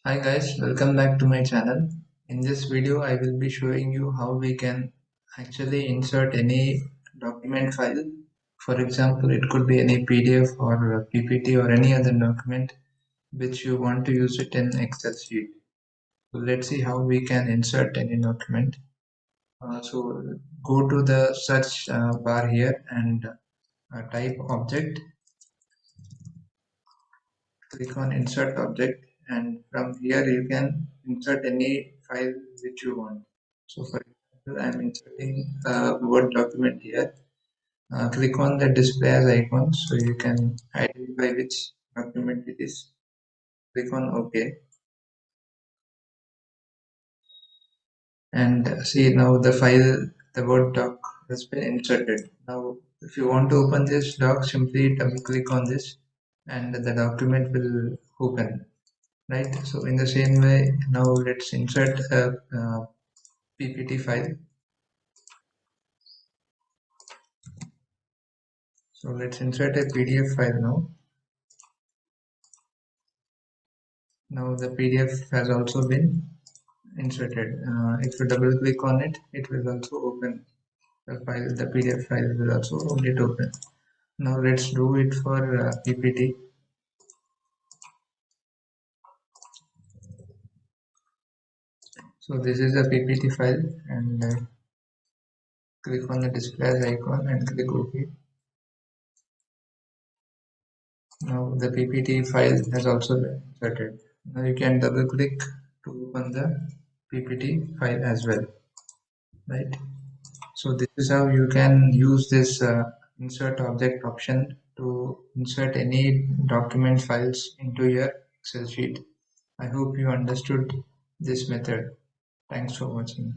Hi guys, welcome back to my channel. In this video, I will be showing you how we can actually insert any document file. For example, it could be any PDF or a PPT or any other document which you want to use it in Excel sheet. So let's see how we can insert any document. So go to the search bar here and type object, click on insert object, and from here you can insert any file which you want. So for example, I'm inserting a Word document here. Click on the display as icon so you can identify which document it is. Click on OK and see now the file, the Word doc has been inserted. Now if you want to open this doc, simply double click on this and the document will open. Right, so in the same way, now let's insert a PPT file. So let's insert a PDF file now. Now the PDF has also been inserted. If you double click on it, it will also open the file. The PDF file will also get open. Now let's do it for PPT. So this is a PPT file, and click on the display icon and click OK. Now the PPT file has also been inserted. Now you can double click to open the PPT file as well, right? So this is how you can use this insert object option to insert any document files into your Excel sheet. I hope you understood this method. Thanks for watching.